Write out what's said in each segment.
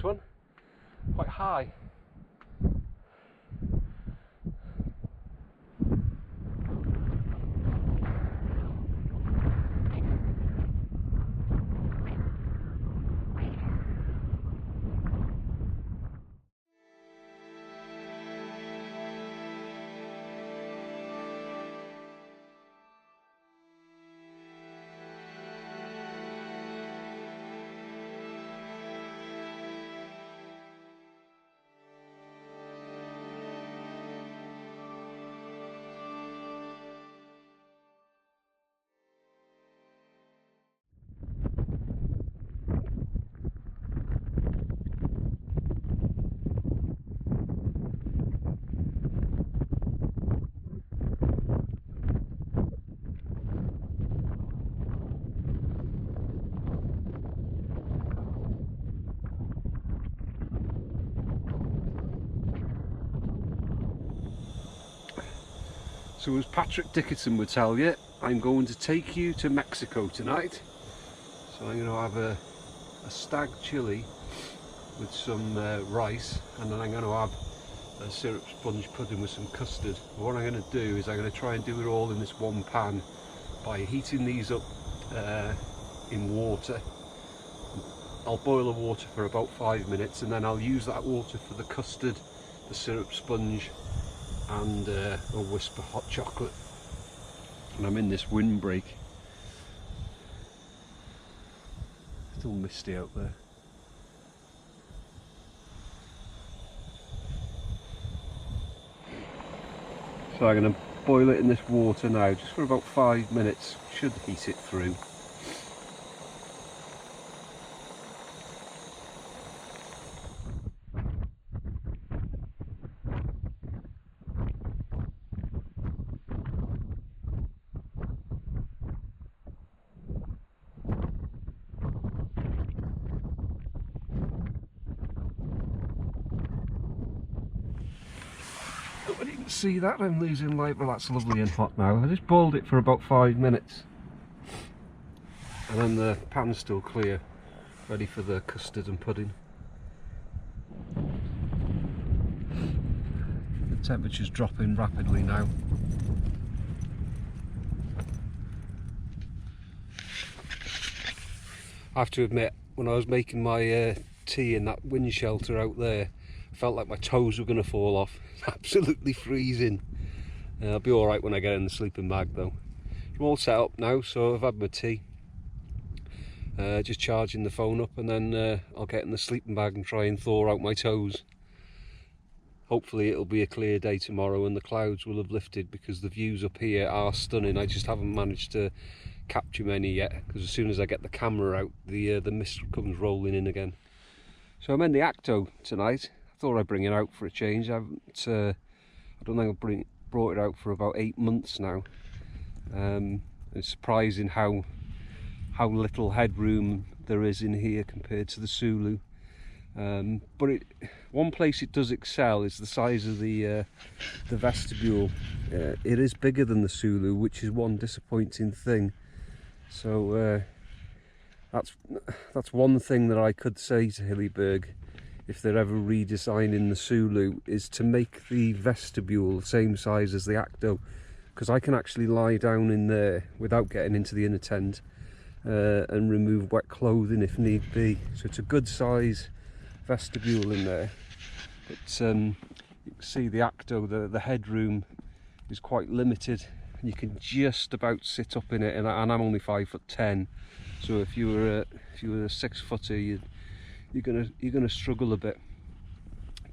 this one, quite high. So as Patrick Dickinson would tell you, I'm going to take you to Mexico tonight. So I'm going to have a stag chili with some rice, and then I'm going to have a syrup sponge pudding with some custard. But what I'm going to do is I'm going to try and do it all in this one pan by heating these up in water. I'll boil the water for about 5 minutes, and then I'll use that water for the custard, the syrup sponge, and a wisp of hot chocolate. And I'm in this windbreak. Still misty out there. So I'm going to boil it in this water now, just for about 5 minutes. Should heat it through. But you can see that I'm losing light. Well, that's lovely and hot now. I just boiled it for about 5 minutes, and then the pan's still clear, ready for the custard and pudding. The temperature's dropping rapidly now. I have to admit, when I was making my tea in that wind shelter out there, I felt like my toes were going to fall off. It's absolutely freezing. I'll be alright when I get in the sleeping bag though. I'm all set up now, so I've had my tea. Just charging the phone up, and then I'll get in the sleeping bag and try and thaw out my toes. Hopefully it'll be a clear day tomorrow and the clouds will have lifted, because the views up here are stunning. I just haven't managed to capture many yet, because as soon as I get the camera out, the mist comes rolling in again. So I'm in the Akto tonight. I thought I'd bring it out for a change. I don't think I've brought it out for about 8 months now. It's surprising how little headroom there is in here compared to the Sulu. But one place it does excel is the size of the vestibule. It is bigger than the Sulu, which is one disappointing thing. So that's one thing that I could say to Hilleberg, if they're ever redesigning the Sulu, is to make the vestibule the same size as the Akto, because I can actually lie down in there without getting into the inner tent and remove wet clothing if need be. So it's a good size vestibule in there. But you can see the Akto, the headroom is quite limited. You can just about sit up in it, and I'm only 5'10", so if you were a 6-footer, you're gonna struggle a bit.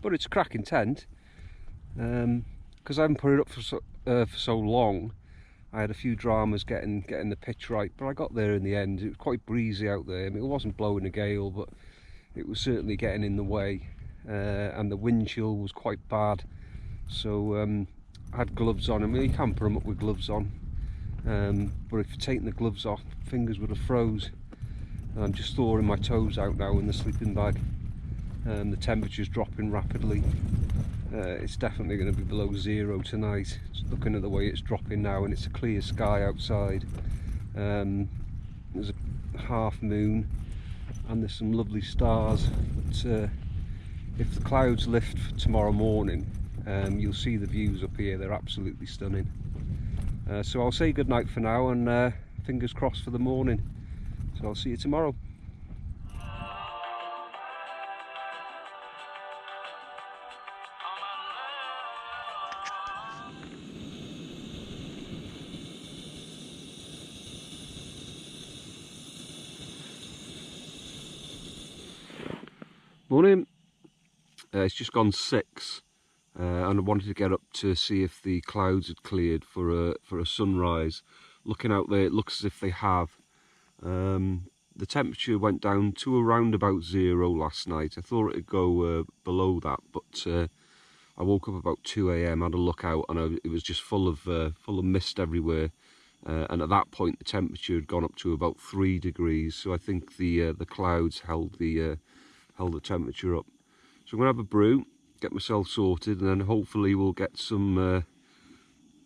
But it's a cracking tent, because I haven't put it up for so long. I had a few dramas getting the pitch right, but I got there in the end. It was quite breezy out there. I mean, it wasn't blowing a gale, but it was certainly getting in the way, and the wind chill was quite bad. So I had gloves on. I mean, you can put them up with gloves on, but if you're taking the gloves off, fingers would have froze. And I'm just thawing my toes out now in the sleeping bag. The temperature's dropping rapidly. It's definitely going to be below 0 tonight. Just looking at the way it's dropping now, and it's a clear sky outside. There's a half moon, and there's some lovely stars. But if the clouds lift for tomorrow morning, you'll see the views up here. They're absolutely stunning. So I'll say good night for now, and fingers crossed for the morning. So I'll see you tomorrow. Morning. It's just gone 6, and I wanted to get up to see if the clouds had cleared for a sunrise. Looking out there, it looks as if they have. The temperature went down to around about 0 last night. I thought it'd go below that, but I woke up about 2 AM, had a look out, and it was just full of mist everywhere. And at that point, the temperature had gone up to about 3 degrees. So I think the clouds held the temperature up. So I'm gonna have a brew, get myself sorted, and then hopefully we'll get some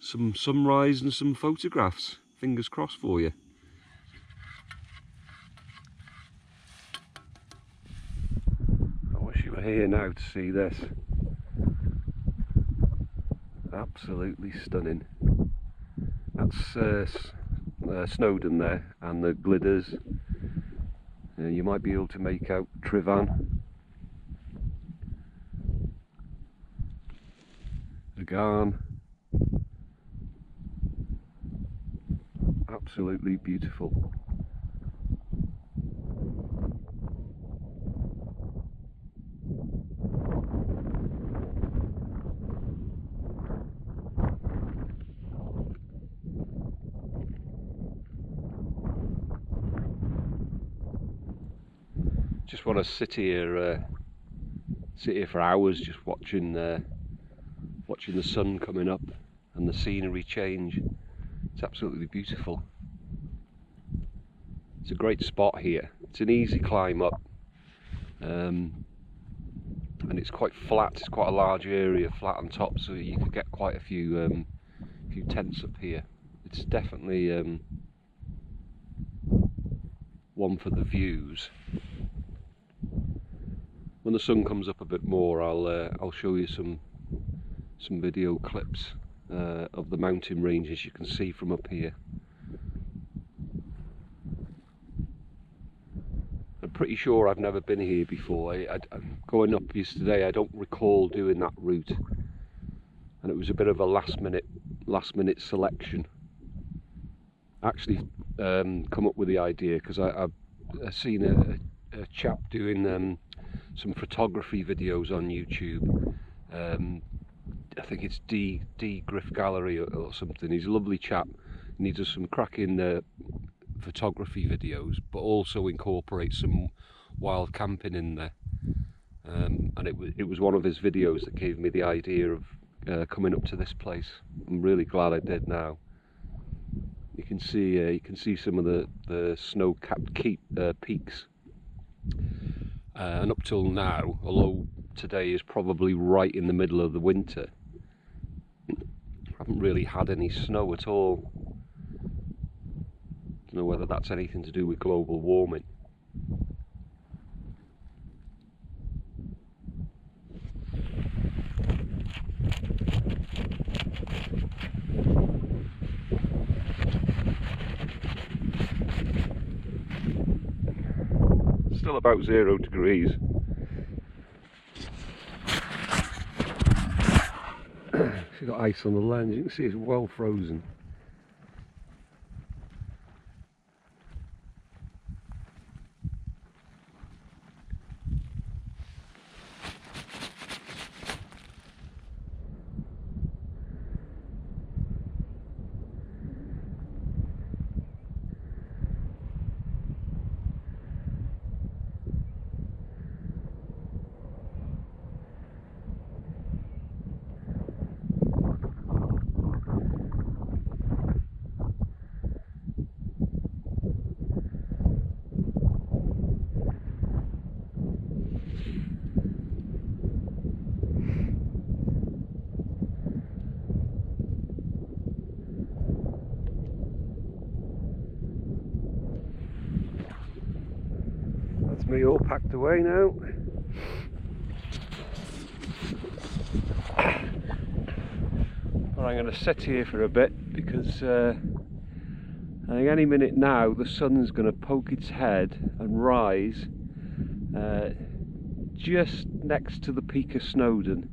sunrise and some photographs. Fingers crossed for you. I wish you were here now to see this. Absolutely stunning. That's Snowdon there, and the glidders. You might be able to make out Trivan, the Garn. Absolutely beautiful. Just want to sit here for hours, just watching the sun coming up and the scenery change. It's absolutely beautiful. It's a great spot here. It's an easy climb up, and it's quite flat. It's quite a large area, flat on top, so you could get quite a few tents up here. It's definitely one for the views. When the sun comes up a bit more, I'll show you some video clips of the mountain ranges you can see from up here. I'm pretty sure I've never been here before. Going up yesterday, I don't recall doing that route, and it was a bit of a last minute selection. Actually, come up with the idea because I've seen a chap doing some photography videos on YouTube. I think it's D Griff Gallery or something. He's a lovely chap, and he does some cracking photography videos, but also incorporates some wild camping in there. And it was one of his videos that gave me the idea of coming up to this place. I'm really glad I did now. You can see some of the snow-capped peaks. And up till now, although today is probably right in the middle of the winter, I haven't really had any snow at all. Don't know whether that's anything to do with global warming. Still about 0 degrees. She's got ice on the lens. You can see it's well frozen. Me all packed away now. But I'm going to sit here for a bit because I think any minute now the sun's going to poke its head and rise just next to the peak of Snowdon.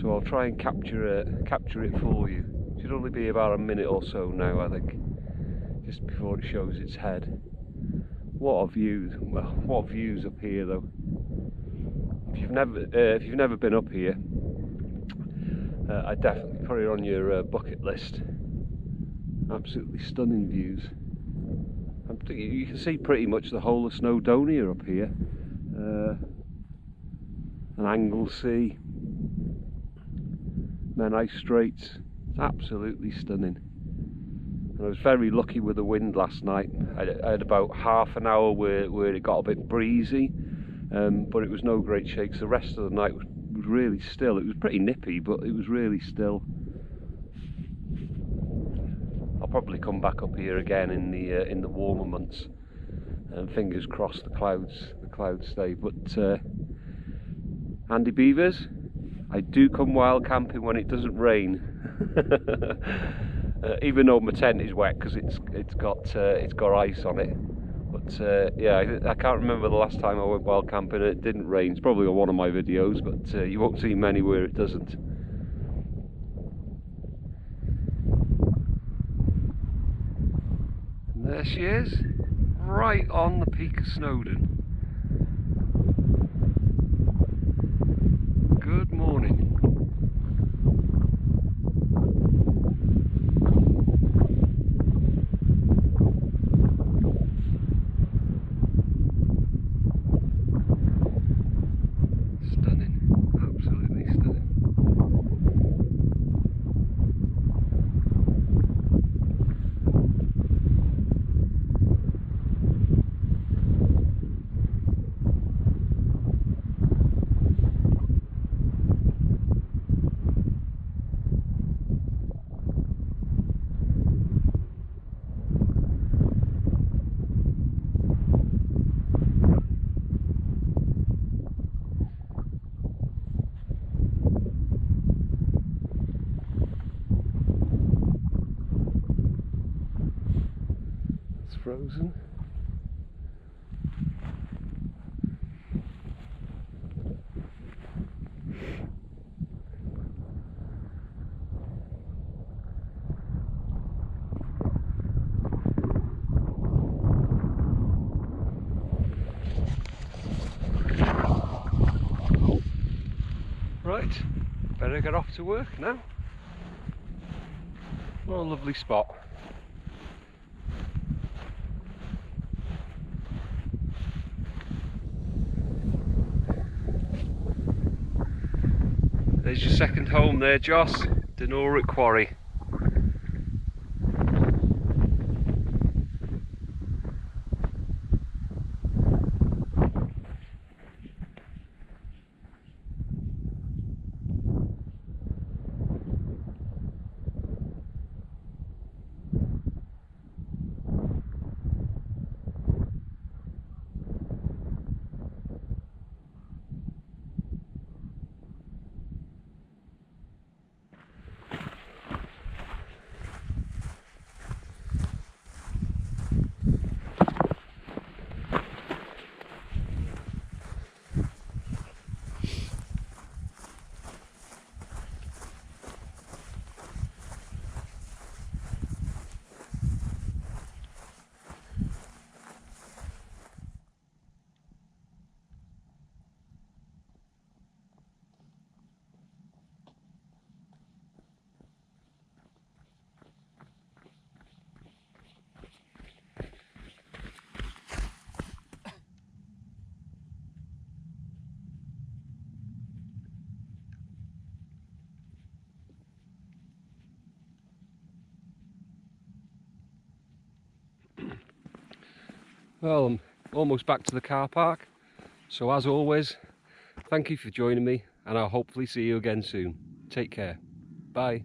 So I'll try and capture it for you. It should only be about a minute or so now, I think, just before it shows its head. What a view! Well, what views up here though. If you've never been up here, I'd definitely put it on your bucket list. Absolutely stunning views. You can see pretty much the whole of Snowdonia up here. An Anglesey, Menai Straits. It's absolutely stunning. And I was very lucky with the wind last night. I had about half an hour where it got a bit breezy, but it was no great shakes. The rest of the night was really still. It was pretty nippy, but it was really still. I'll probably come back up here again in the warmer months, and fingers crossed the clouds stay. But Andy Beavers, I do come wild camping when it doesn't rain. Even though my tent is wet because it's got ice on it. But yeah, I can't remember the last time I went wild camping and it didn't rain. It's probably on one of my videos, but you won't see many where it doesn't. And there she is, right on the peak of Snowdon. Good morning. Stunning, absolutely stunning. Frozen. Right, better get off to work now. What a lovely spot. There's your second home there, Joss, Denoric Quarry. Well, I'm almost back to the car park, so as always, thank you for joining me, and I'll hopefully see you again soon. Take care. Bye.